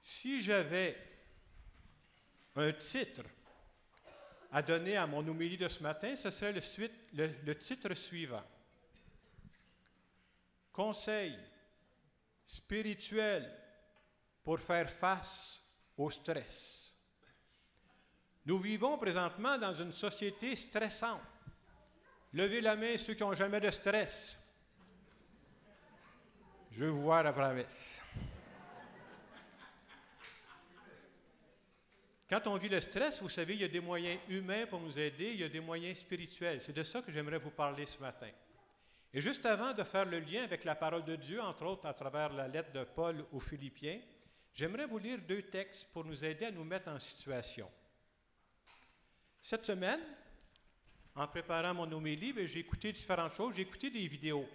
Si j'avais un titre à donner à mon homélie de ce matin, ce serait le titre suivant. Conseil spirituel pour faire face au stress. Nous vivons présentement dans une société stressante. Levez la main ceux qui n'ont jamais de stress. Je veux vous voir après la messe. Quand on vit le stress, vous savez, il y a des moyens humains pour nous aider, il y a des moyens spirituels. C'est de ça que j'aimerais vous parler ce matin. Et juste avant de faire le lien avec la parole de Dieu, entre autres à travers la lettre de Paul aux Philippiens, j'aimerais vous lire 2 textes pour nous aider à nous mettre en situation. Cette semaine, en préparant mon homélie, j'ai écouté différentes choses, j'ai écouté des vidéos.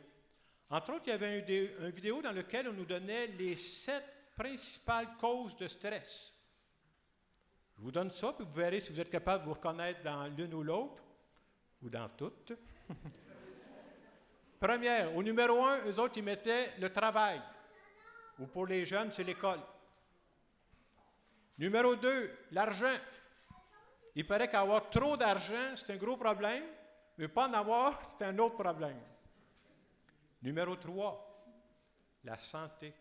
Entre autres, il y avait une vidéo dans laquelle on nous donnait les 7 principales causes de stress. Je vous donne ça, puis vous verrez si vous êtes capable de vous reconnaître dans l'une ou l'autre, ou dans toutes. Première, au numéro 1, eux autres, ils mettaient le travail, ou pour les jeunes, c'est l'école. Numéro 2, l'argent. Il paraît qu'avoir trop d'argent, c'est un gros problème, mais pas en avoir, c'est un autre problème. Numéro 3, la santé.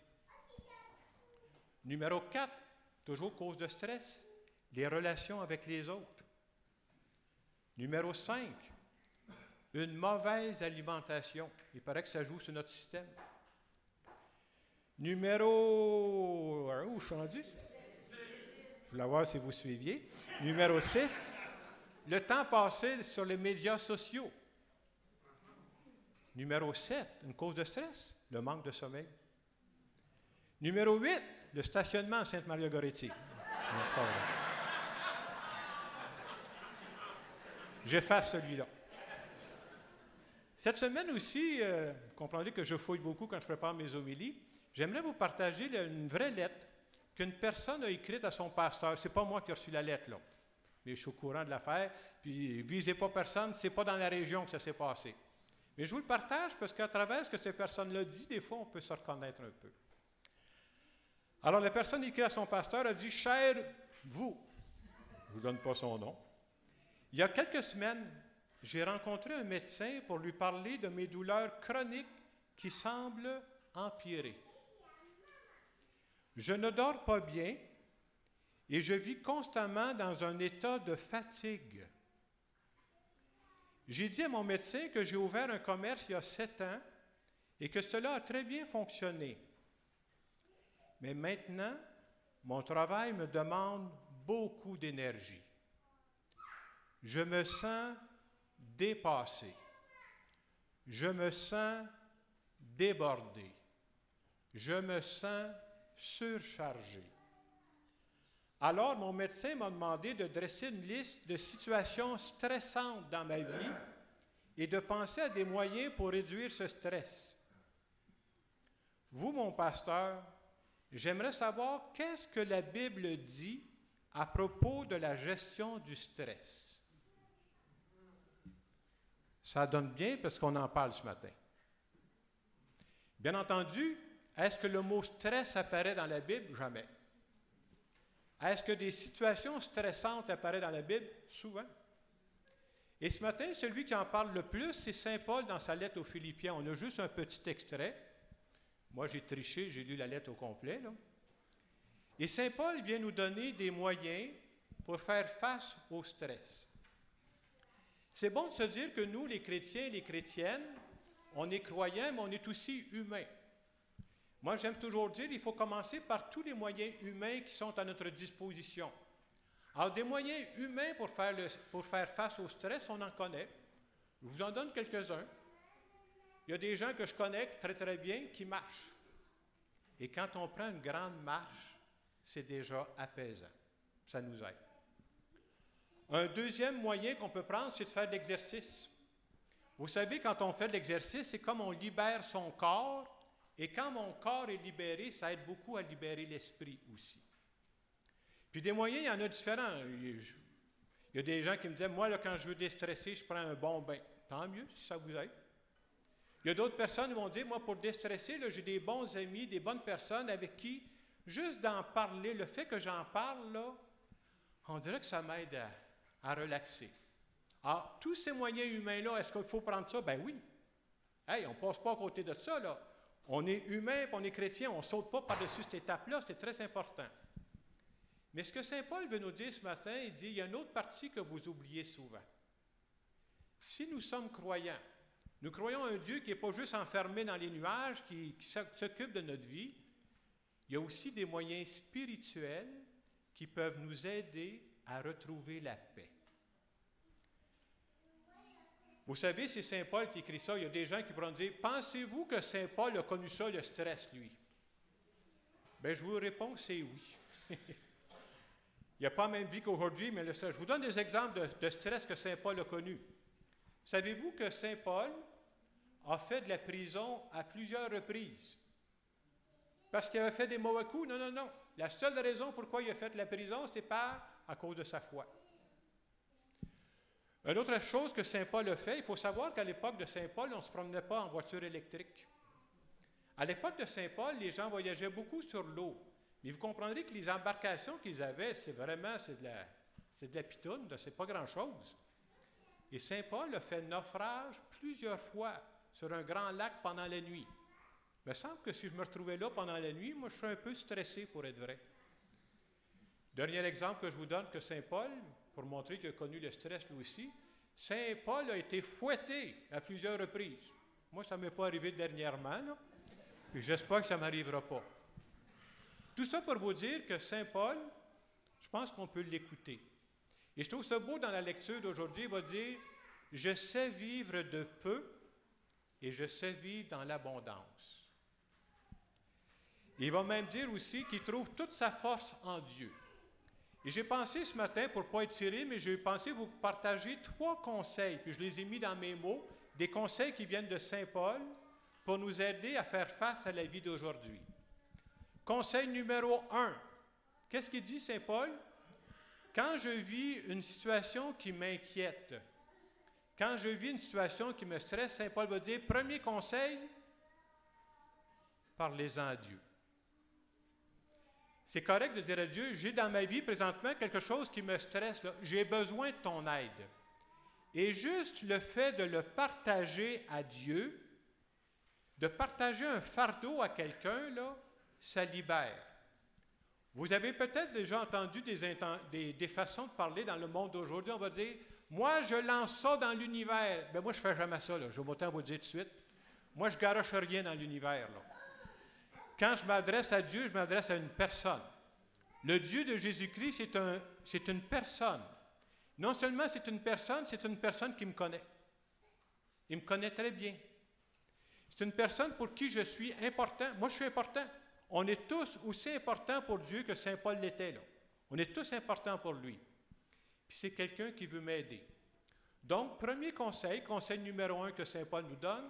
Numéro 4, toujours cause de stress, les relations avec les autres. Numéro 5, une mauvaise alimentation. Il paraît que ça joue sur notre système. Numéro... Où je suis rendu? Je voulais voir si vous suiviez. Numéro 6, le temps passé sur les médias sociaux. Numéro 7, une cause de stress, le manque de sommeil. Numéro 8, le stationnement à Sainte-Marie-Goretti. J'efface celui-là. Cette semaine aussi, vous comprendrez que je fouille beaucoup quand je prépare mes homélies, j'aimerais vous partager une vraie lettre qu'une personne a écrite à son pasteur. Ce n'est pas moi qui ai reçu la lettre, là. Mais je suis au courant de l'affaire. Puis, visez pas personne, ce n'est pas dans la région que ça s'est passé. Mais je vous le partage parce qu'à travers ce que cette personne-là dit, des fois, on peut se reconnaître un peu. Alors, la personne écrit à son pasteur a dit « Cher vous », je ne vous donne pas son nom, il y a quelques semaines, j'ai rencontré un médecin pour lui parler de mes douleurs chroniques qui semblent empirer. Je ne dors pas bien et je vis constamment dans un état de fatigue. J'ai dit à mon médecin que j'ai ouvert un commerce il y a 7 ans et que cela a très bien fonctionné. Mais maintenant, mon travail me demande beaucoup d'énergie. Je me sens dépassé. Je me sens débordé. Je me sens surchargé. Alors, mon médecin m'a demandé de dresser une liste de situations stressantes dans ma vie et de penser à des moyens pour réduire ce stress. Vous, mon pasteur, j'aimerais savoir qu'est-ce que la Bible dit à propos de la gestion du stress. Ça donne bien parce qu'on en parle ce matin. Bien entendu, est-ce que le mot stress apparaît dans la Bible? Jamais. Est-ce que des situations stressantes apparaissent dans la Bible? Souvent. Et ce matin, celui qui en parle le plus, c'est Saint Paul dans sa lettre aux Philippiens. On a juste un petit extrait. Moi, j'ai triché, j'ai lu la lettre au complet, là. Et Saint Paul vient nous donner des moyens pour faire face au stress. C'est bon de se dire que nous, les chrétiens et les chrétiennes, on est croyants, mais on est aussi humains. Moi, j'aime toujours dire qu'il faut commencer par tous les moyens humains qui sont à notre disposition. Alors, des moyens humains pour faire face au stress, on en connaît. Je vous en donne quelques-uns. Il y a des gens que je connais très, très bien qui marchent. Et quand on prend une grande marche, c'est déjà apaisant. Ça nous aide. Un deuxième moyen qu'on peut prendre, c'est de faire de l'exercice. Vous savez, quand on fait de l'exercice, c'est comme on libère son corps. Et quand mon corps est libéré, ça aide beaucoup à libérer l'esprit aussi. Puis des moyens, il y en a différents. Il y a des gens qui me disent, moi, là, quand je veux déstresser, je prends un bon bain. Tant mieux si ça vous aide. Il y a d'autres personnes qui vont dire, moi, pour déstresser, là, j'ai des bons amis, des bonnes personnes avec qui Juste d'en parler, le fait que j'en parle, là, on dirait que ça m'aide à relaxer. Alors, tous ces moyens humains-là, est-ce qu'il faut prendre ça? Ben oui. Hey, on ne passe pas à côté de ça, là. On est humain, on est chrétien, on ne saute pas par-dessus cette étape-là, c'est très important. Mais ce que Saint Paul veut nous dire ce matin, il dit, il y a une autre partie que vous oubliez souvent. Si nous sommes croyants, nous croyons à un Dieu qui n'est pas juste enfermé dans les nuages, qui s'occupe de notre vie, il y a aussi des moyens spirituels qui peuvent nous aider à retrouver la paix. Vous savez, c'est Saint Paul qui écrit ça. Il y a des gens qui pourront dire, pensez-vous que Saint Paul a connu ça, le stress, lui? Bien, je vous réponds, c'est oui. Il n'a pas la même vie qu'aujourd'hui, mais je vous donne des exemples de stress que Saint Paul a connu. Savez-vous que Saint Paul a fait de la prison à plusieurs reprises? Parce qu'il avait fait des mauvais coups? Non, non, non. La seule raison pourquoi il a fait de la prison, c'est pas à cause de sa foi. Une autre chose que Saint Paul a fait, il faut savoir qu'à l'époque de Saint Paul, on ne se promenait pas en voiture électrique. À l'époque de Saint Paul, les gens voyageaient beaucoup sur l'eau. Mais vous comprendrez que les embarcations qu'ils avaient, c'est de la pitoune, c'est pas grand-chose. Et Saint Paul a fait naufrage plusieurs fois sur un grand lac pendant la nuit. Il me semble que si je me retrouvais là pendant la nuit, moi je serais un peu stressé pour être vrai. Dernier exemple que je vous donne que Saint Paul, pour montrer qu'il a connu le stress lui aussi, Saint Paul a été fouetté à plusieurs reprises. Moi, ça ne m'est pas arrivé dernièrement, là, puis j'espère que ça ne m'arrivera pas. Tout ça pour vous dire que Saint Paul, je pense qu'on peut l'écouter. Et je trouve ça beau dans la lecture d'aujourd'hui, il va dire « Je sais vivre de peu et je sais vivre dans l'abondance. » Il va même dire aussi qu'il trouve toute sa force en Dieu. Et j'ai pensé ce matin, pour ne pas être tiré, mais j'ai pensé vous partager 3 conseils, puis je les ai mis dans mes mots, des conseils qui viennent de Saint Paul pour nous aider à faire face à la vie d'aujourd'hui. Conseil numéro 1. Qu'est-ce qu'il dit Saint Paul? Quand je vis une situation qui m'inquiète, quand je vis une situation qui me stresse, Saint Paul va dire, premier conseil, parlez-en à Dieu. C'est correct de dire à Dieu, j'ai dans ma vie présentement quelque chose qui me stresse, là. J'ai besoin de ton aide. Et juste le fait de le partager à Dieu, de partager un fardeau à quelqu'un, là, ça libère. Vous avez peut-être déjà entendu des façons de parler dans le monde d'aujourd'hui. On va dire, moi, je lance ça dans l'univers. Bien, moi, je ne fais jamais ça, là. Je vais autant vous dire tout de suite. Moi, je ne garoche rien dans l'univers, là. Quand je m'adresse à Dieu, je m'adresse à une personne. Le Dieu de Jésus-Christ, c'est une personne. Non seulement c'est une personne qui me connaît. Il me connaît très bien. C'est une personne pour qui je suis important. Moi, je suis important. On est tous aussi importants pour Dieu que Saint Paul l'était, là. On est tous importants pour lui. Puis c'est quelqu'un qui veut m'aider. Donc, premier conseil numéro 1 que Saint Paul nous donne,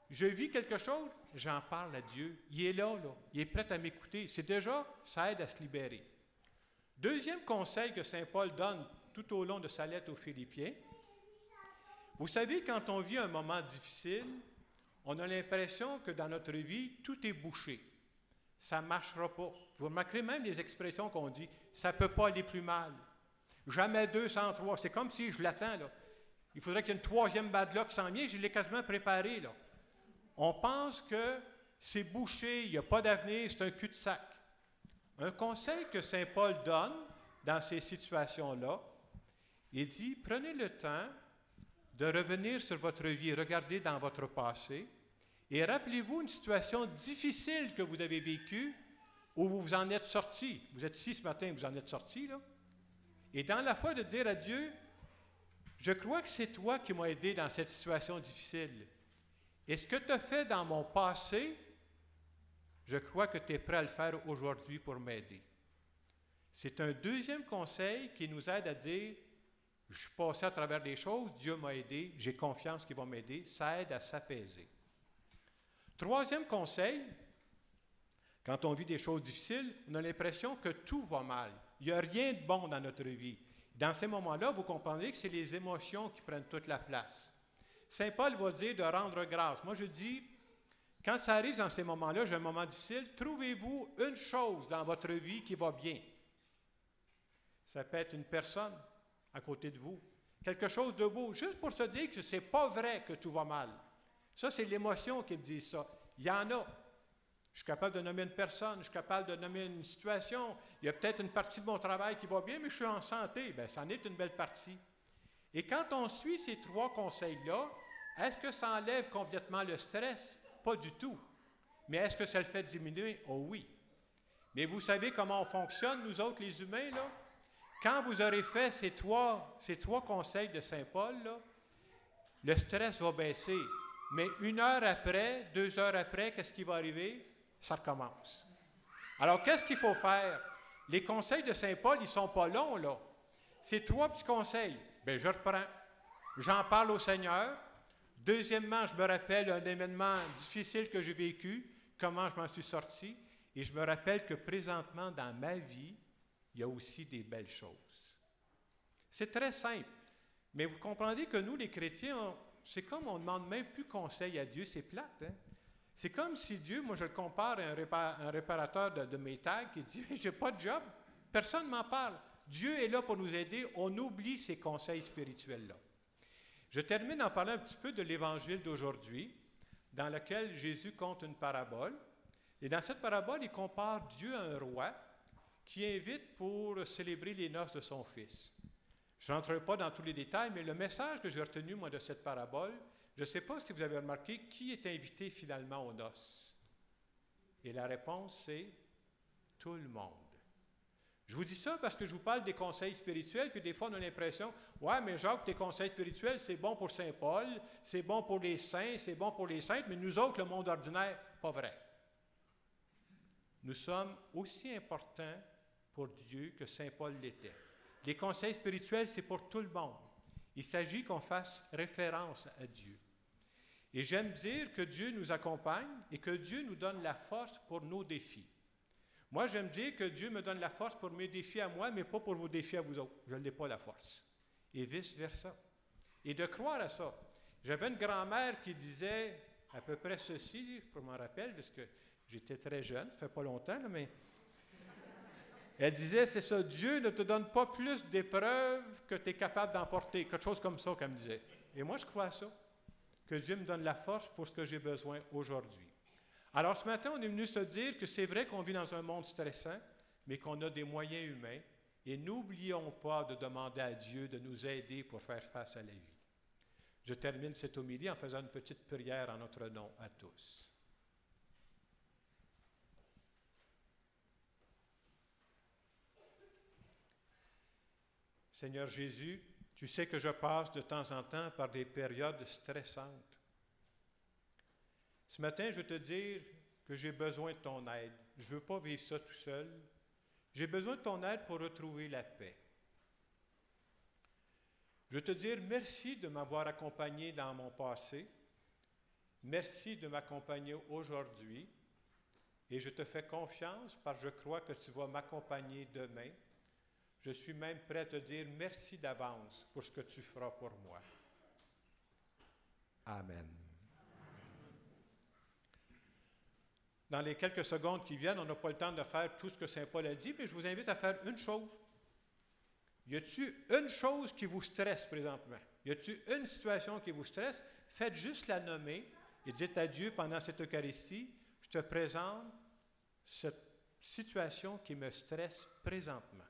je vis quelque chose, j'en parle à Dieu. Il est là, il est prêt à m'écouter. C'est déjà, ça aide à se libérer. Deuxième conseil que Saint Paul donne tout au long de sa lettre aux Philippiens, vous savez, quand on vit un moment difficile, on a l'impression que dans notre vie, tout est bouché. Ça ne marchera pas. Vous remarquerez même les expressions qu'on dit, ça ne peut pas aller plus mal. Jamais 2 sans 3. C'est comme si je l'attends, là. Il faudrait qu'il y ait une 3e bad luck qui s'en vient, je l'ai quasiment préparé, là. On pense que c'est bouché, il n'y a pas d'avenir, c'est un cul-de-sac. Un conseil que Saint Paul donne dans ces situations-là, il dit, prenez le temps de revenir sur votre vie, regardez dans votre passé, et rappelez-vous une situation difficile que vous avez vécue, où vous vous en êtes sorti. Vous êtes ici ce matin, vous en êtes sorti, là. Et dans la foi de dire à Dieu, je crois que c'est toi qui m'as aidé dans cette situation difficile. Et ce que tu as fait dans mon passé, je crois que tu es prêt à le faire aujourd'hui pour m'aider. C'est un deuxième conseil qui nous aide à dire, je suis passé à travers des choses, Dieu m'a aidé, j'ai confiance qu'il va m'aider, ça aide à s'apaiser. Troisième conseil, quand on vit des choses difficiles, on a l'impression que tout va mal. Il n'y a rien de bon dans notre vie. Dans ces moments-là, vous comprendrez que c'est les émotions qui prennent toute la place. Saint Paul va dire de rendre grâce. Moi, je dis, Quand ça arrive dans ces moments-là, j'ai un moment difficile, trouvez-vous une chose dans votre vie qui va bien. Ça peut être une personne à côté de vous, quelque chose de beau, juste pour se dire que ce n'est pas vrai que tout va mal. Ça, c'est l'émotion qui me dit ça. Il y en a. Je suis capable de nommer une personne, je suis capable de nommer une situation. Il y a peut-être une partie de mon travail qui va bien, mais je suis en santé. Bien, ça en est une belle partie. Et quand on suit ces 3 conseils-là, est-ce que ça enlève complètement le stress? Pas du tout. Mais est-ce que ça le fait diminuer? Oh oui. Mais vous savez comment on fonctionne, nous autres, les humains, là? Quand vous aurez fait ces trois conseils de Saint Paul, là, le stress va baisser. Mais 1 heure après, 2 heures après, qu'est-ce qui va arriver? Ça recommence. Alors, qu'est-ce qu'il faut faire? Les conseils de Saint Paul, ils ne sont pas longs, là. C'est 3 petits conseils. Bien, je reprends. J'en parle au Seigneur. Deuxièmement, je me rappelle un événement difficile que j'ai vécu, comment je m'en suis sorti. Et je me rappelle que présentement, dans ma vie, il y a aussi des belles choses. C'est très simple. Mais vous comprenez que nous, les chrétiens, c'est comme on ne demande même plus conseil à Dieu, c'est plate. Hein? C'est comme si Dieu, moi je le compare à un réparateur de mes tags qui dit « j'ai pas de job, personne ne m'en parle ». Dieu est là pour nous aider, on oublie ces conseils spirituels-là. Je termine en parlant un petit peu de l'évangile d'aujourd'hui, dans lequel Jésus conte une parabole. Et dans cette parabole, il compare Dieu à un roi qui invite pour célébrer les noces de son fils. Je ne rentrerai pas dans tous les détails, mais le message que j'ai retenu, moi, de cette parabole, je ne sais pas si vous avez remarqué qui est invité finalement aux noces. Et la réponse, c'est tout le monde. Je vous dis ça parce que je vous parle des conseils spirituels, puis des fois on a l'impression, ouais, mais Jacques, tes conseils spirituels, c'est bon pour Saint Paul, c'est bon pour les saints, c'est bon pour les saintes, mais nous autres, le monde ordinaire, pas vrai. Nous sommes aussi importants pour Dieu que Saint Paul l'était. Les conseils spirituels, c'est pour tout le monde. Il s'agit qu'on fasse référence à Dieu. Et j'aime dire que Dieu nous accompagne et que Dieu nous donne la force pour nos défis. Moi, j'aime dire que Dieu me donne la force pour mes défis à moi, mais pas pour vos défis à vous autres. Je n'ai pas la force. Et vice-versa. Et de croire à ça. J'avais une grand-mère qui disait à peu près ceci, je m'en rappelle, parce que j'étais très jeune, ça fait pas longtemps, là, mais elle disait, c'est ça, Dieu ne te donne pas plus d'épreuves que tu es capable d'emporter. Quelque chose comme ça qu'elle me disait. Et moi, je crois à ça. Que Dieu me donne la force pour ce que j'ai besoin aujourd'hui. Alors, ce matin, on est venu se dire que c'est vrai qu'on vit dans un monde stressant, mais qu'on a des moyens humains. Et n'oublions pas de demander à Dieu de nous aider pour faire face à la vie. Je termine cette homélie en faisant une petite prière en notre nom à tous. Seigneur Jésus, tu sais que je passe de temps en temps par des périodes stressantes. Ce matin, je veux te dire que j'ai besoin de ton aide. Je ne veux pas vivre ça tout seul. J'ai besoin de ton aide pour retrouver la paix. Je veux te dire merci de m'avoir accompagné dans mon passé. Merci de m'accompagner aujourd'hui. Et je te fais confiance parce que je crois que tu vas m'accompagner demain. Je suis même prêt à te dire merci d'avance pour ce que tu feras pour moi. Amen. Dans les quelques secondes qui viennent, on n'a pas le temps de faire tout ce que Saint Paul a dit, mais je vous invite à faire une chose. Y a-t-il une chose qui vous stresse présentement? Y a-t-il une situation qui vous stresse? Faites juste la nommer et dites à Dieu pendant cette Eucharistie, je te présente cette situation qui me stresse présentement.